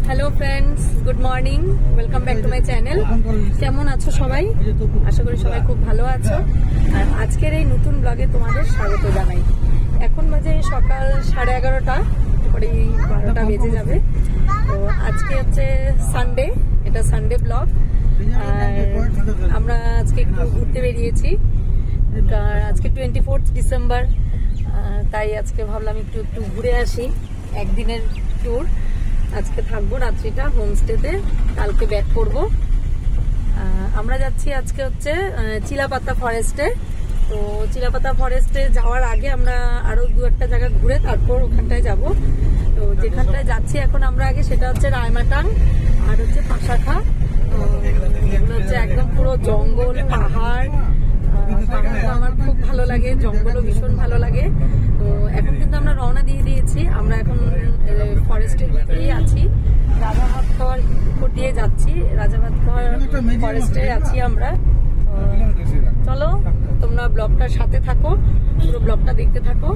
Hello friends, good morning, welcome back to my channel. কেমন আছো সবাই? আশা করি সবাই খুব ভালো আছো। আর আজকের এই নতুন ব্লগে তোমাদের স্বাগত জানাই। এখন বাজে সকাল 11:30, পরে 12টা বেজে যাবে। তো আজকে হচ্ছে সানডে, এটা সানডে ব্লগ। আর আমরা আজকে একটু ঘুরতে বেরিয়েছি। আজকে 24 ডিসেম্বর, তাই আজকে ভাবলাম একটু ঘুরে আসি। একদিনের ট্যুর। আজকে থাকবো রাত্রিটা হোমস্টেতে, কালকে ব্যাক করব। আমরা যাচ্ছি আজকে হচ্ছে চিলাপাতা ফরেস্টে। তো চিলাপাতা ফরেস্টে যাওয়ার আগে আমরা আরো দু একটা জায়গা ঘুরে তারপর ওখানটায় যাব। তো যেখানটায় যাচ্ছি এখন আমরা আগে, সেটা হচ্ছে রায়মাটাং আর হচ্ছে পাশাখা। এগুলো হচ্ছে একদম পুরো জঙ্গল, পাহাড়। পাহাড়টা আমার খুব ভালো লাগে, জঙ্গলও ভীষণ ভালো লাগে। তো এখন কিন্তু আমরা রওনা দিয়ে দিয়েছি। আমরা এখন ফরেস্টের ভিতরেই আছি, রাজাভাতখাওয়ার উপর দিয়ে যাচ্ছি। রাজাভাতখাওয়ার ফরেস্টে আছি আমরা। চলো তোমরা ব্লগটার সাথে থাকো, পুরো ব্লগটা দেখতে থাকো,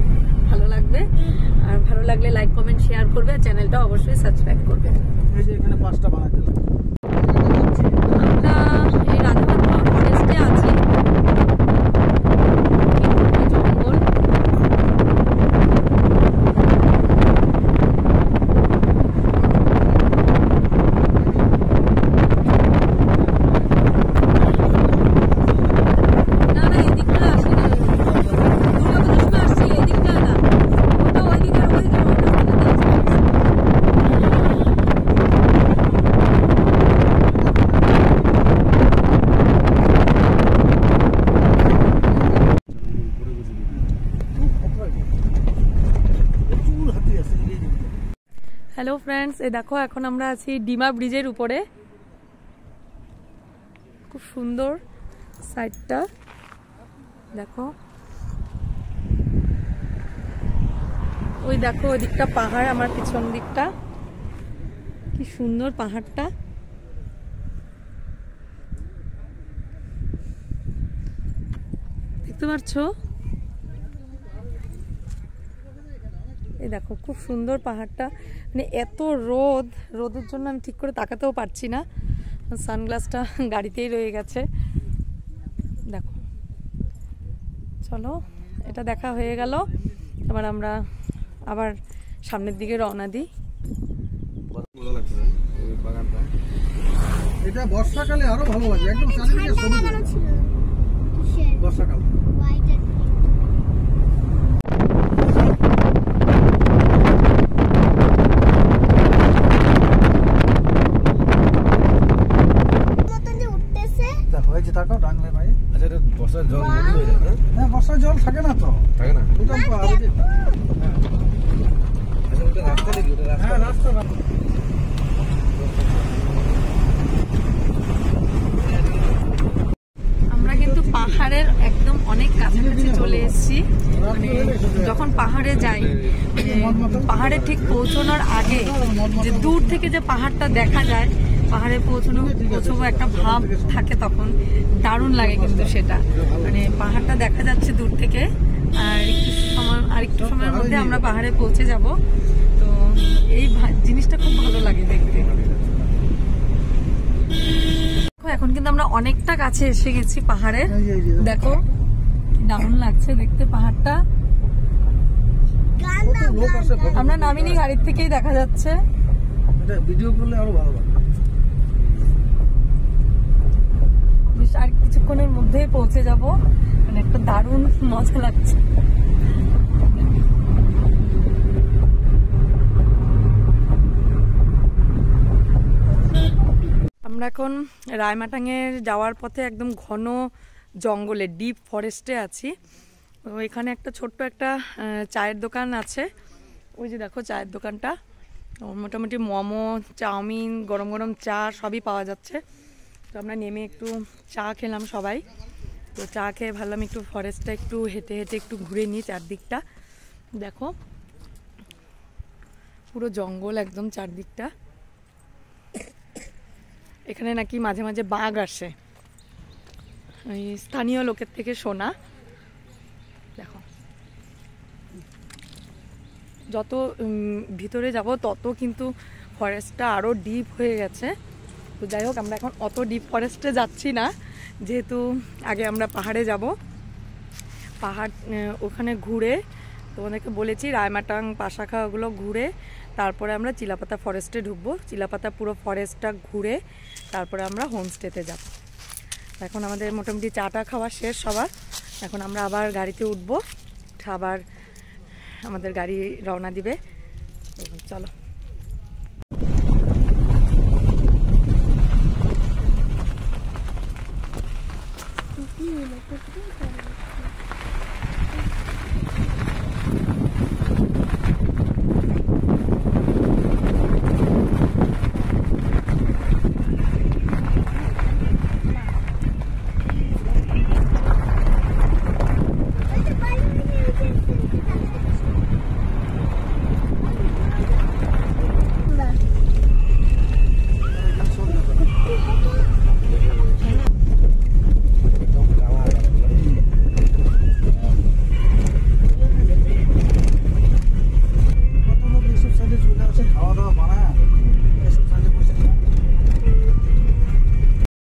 ভালো লাগবে। আর ভালো লাগলে লাইক, কমেন্ট, শেয়ার করবে। চ্যানেলটা অবশ্যই সাবস্ক্রাইব করবে। এখানে 5টা বানাই দিলাম। আমরা এই রাজাভাতখাওয়ার ফরেস্টে আছি। হ্যালো ফ্রেন্ডস, এই দেখো এখন আমরা আছি ডিমা ব্রিজের উপরে। খুব সুন্দর সাইডটা দেখো। ওই দেখো ওই দিকটা পাহাড়, আমার পিছন দিকটা কি সুন্দর পাহাড়টা। দেখতে পাচ্ছো? এই দেখো খুব সুন্দর পাহাড়টা। মানে এত রোদের জন্য আমি ঠিক করে তাকাতেও পারছি না। সানগ্লাসটা গাড়িতেই রয়ে গেছে। দেখো, চলো এটা দেখা হয়ে গেল। এবার আমরা আবার সামনের দিকে রওনা দিই। এটা বর্ষাকালে আরো ভালো লাগে, একদম চারিদিকে সবুজ। বর্ষাকাল বর্ষার জল থাকে না তো, থাকে না। আমরা কিন্তু পাহাড়ের একদম অনেক কাছাকাছি চলে এসেছি। মানে যখন পাহাড়ে যাই, পাহাড়ে ঠিক পৌঁছানোর আগে যে দূর থেকে যে পাহাড়টা দেখা যায়, পাহাড়ে পৌঁছবো একটা ভাব থাকে, তখন দারুণ লাগে কিন্তু সেটা। মানে পাহাড়টা দেখা যাচ্ছে দূর থেকে। আর একটু সময়ের মধ্যে আমরা পাহাড়ে পৌঁছে যাব। তো এই জিনিসটা খুব ভালো লাগে দেখতে। এখন কিন্তু আমরা অনেকটা কাছে এসে গেছি পাহাড়ে। দেখো দারুণ লাগছে দেখতে পাহাড়টা। আমরা নামিনি, গাড়ির থেকেই দেখা যাচ্ছে। ভিডিও করলে আরো ভালো লাগে। আর কিছুক্ষণের মধ্যেই পৌঁছে যাব। মানে একটা দারুণ মজা লাগছে। আমরা এখন রায়মাটাঙে যাওয়ার পথে একদম ঘন জঙ্গলে, ডিপ ফরেস্টে আছি। এখানে একটা ছোট্ট একটা চায়ের দোকান আছে। ওই যে দেখো চায়ের দোকানটা। মোটামুটি মোমো, চাউমিন, গরম গরম চা সবই পাওয়া যাচ্ছে। তো আমরা নেমে একটু চা খেলাম সবাই। তো চা খেয়ে ভাবলাম একটু ফরেস্টটা একটু হেঁটে হেঁটে একটু ঘুরে নিই চারদিকটা। দেখো পুরো জঙ্গল একদম চারদিকটা। এখানে নাকি মাঝে মাঝে বাঘ আসে, ওই স্থানীয় লোকের থেকে শোনা। দেখো যত ভিতরে যাব তত কিন্তু ফরেস্টটা আরও ডিপ হয়ে গেছে। তো যাই হোক, আমরা এখন অত ডিপ ফরেস্টে যাচ্ছি না, যেহেতু আগে আমরা পাহাড়ে যাব। পাহাড় ওখানে ঘুরে তোমাদেরকে বলেছি রায়মাটাং পাশাখা ওগুলো ঘুরে তারপরে আমরা চিলাপাতা ফরেস্টে ঢুকবো। চিলাপাতা পুরো ফরেস্টটা ঘুরে তারপরে আমরা হোমস্টেতে যাব। এখন আমাদের মোটামুটি চাটা খাওয়া শেষ সবার। এখন আমরা আবার গাড়িতে উঠবো, আবার আমাদের গাড়ি রওনা দিবে। চলো।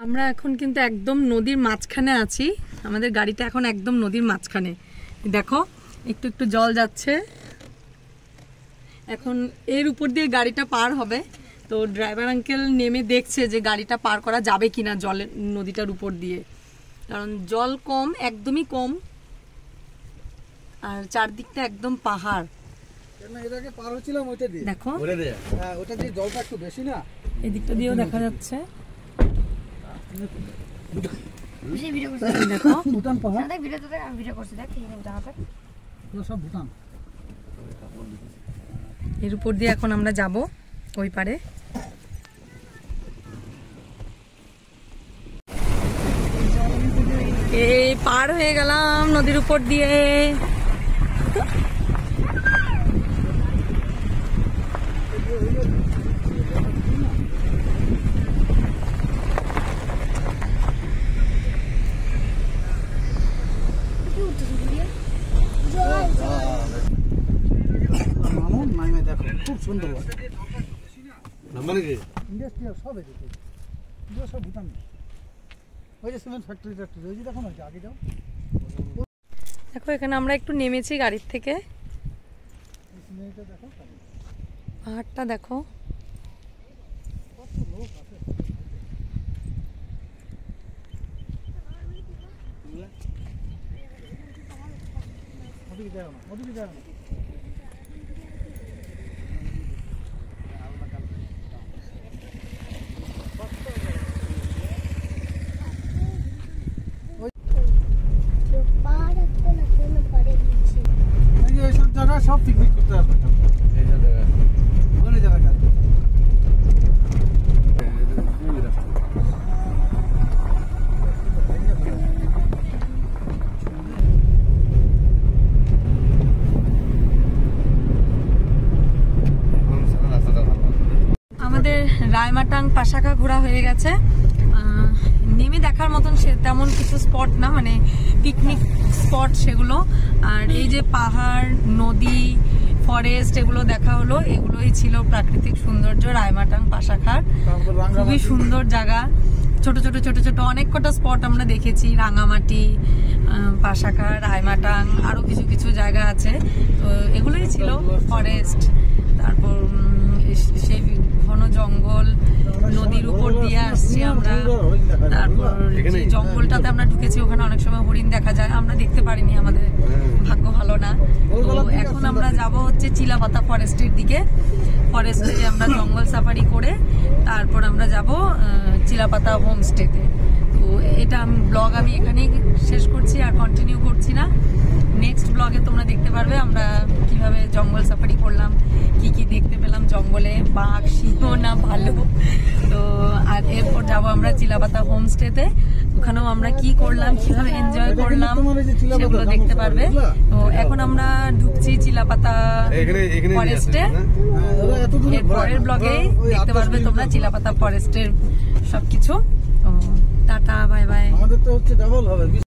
আমরা এখন কিন্তু একদম নদীর মাঝখানে আছি। আমাদের গাড়িটা এখন একদম নদীর মাঝখানে, দেখো একটু একটু জল যাচ্ছে। এখন এর উপর দিয়ে গাড়িটা পার হবে, তো ড্রাইভার আঙ্কেল নেমে দেখছে যে গাড়িটা পার করা যাবে কিনা জলের নদীটার উপর দিয়ে, কারণ জল কম, একদমই কম, আর চারদিকটা একদম পাহাড়। দেখো জলটা একটু বেশি না, এদিকটা দিয়েও দেখা যাচ্ছে। এর উপর দিয়ে এখন আমরা যাব ওই পারে। এই পার হয়ে গেলাম নদীর উপর দিয়ে। খুব সুন্দর দেখো এখানে আমরা একটু নেমেছি গাড়ির থেকে, পাহাড়টা দেখো। সব পিকনিক করতে আসবে আমাদের রায়মাটাং পাশাখা ঘোরা হয়ে গেছে। নেমে দেখার মতন সে তেমন কিছু স্পট না, মানে পিকনিক স্পট সেগুলো। আর এই যে পাহাড়, নদী, ফরেস্ট এগুলো দেখা হলো, এগুলোই ছিল প্রাকৃতিক সৌন্দর্য রায়মাটাং পাশাখার। খুবই সুন্দর জায়গা, ছোট ছোট ছোট ছোট অনেক কটা স্পট আমরা দেখেছি, রাঙামাটি, পাশাখা, রায়মাটাং, আরো কিছু কিছু জায়গা আছে। তো এগুলোই ছিল ফরেস্ট, তারপর সেই ঘন জঙ্গল, নদীর উপর দিয়ে আসছি আমরা। তারপর যে জঙ্গলটাতে আমরা ঢুকেছি ওখানে অনেক সময় হরিণ দেখা যায়, আমরা দেখতে পারিনি, আমাদের ভাগ্য ভালো না। তো এখন আমরা যাব হচ্ছে চিলাপাতা ফরেস্টের দিকে। ফরেস্টে আমরা জঙ্গল সাফারি করে তারপর আমরা যাব চিলাপাতা হোমস্টেতে। তো এটা ব্লগ আমি এখানেই শেষ করছি, আর কন্টিনিউ করছি না। নেক্সট ব্লগে তোমরা দেখতে পারবে আমরা কিভাবে জঙ্গল সাফারি করলাম, কি কি দেখতে পেলাম জঙ্গলে, বাঘ, সিংহ না ভালো। তো আর এরপর যাবো আমরা চিলাপাতা হোমস্টেতে, ওখানেও আমরা কি করলাম, কিভাবে এনজয় করলাম সেগুলো দেখতে পারবে। তো এখন আমরা ঢুকছি চিলাপাতা ফরেস্টে। এর পরের ব্লগে দেখতে পারবে তোমরা চিলাপাতা ফরেস্টের সবকিছু। Tata, bye bye. আমাদের তো হচ্ছে ডাবল হবে।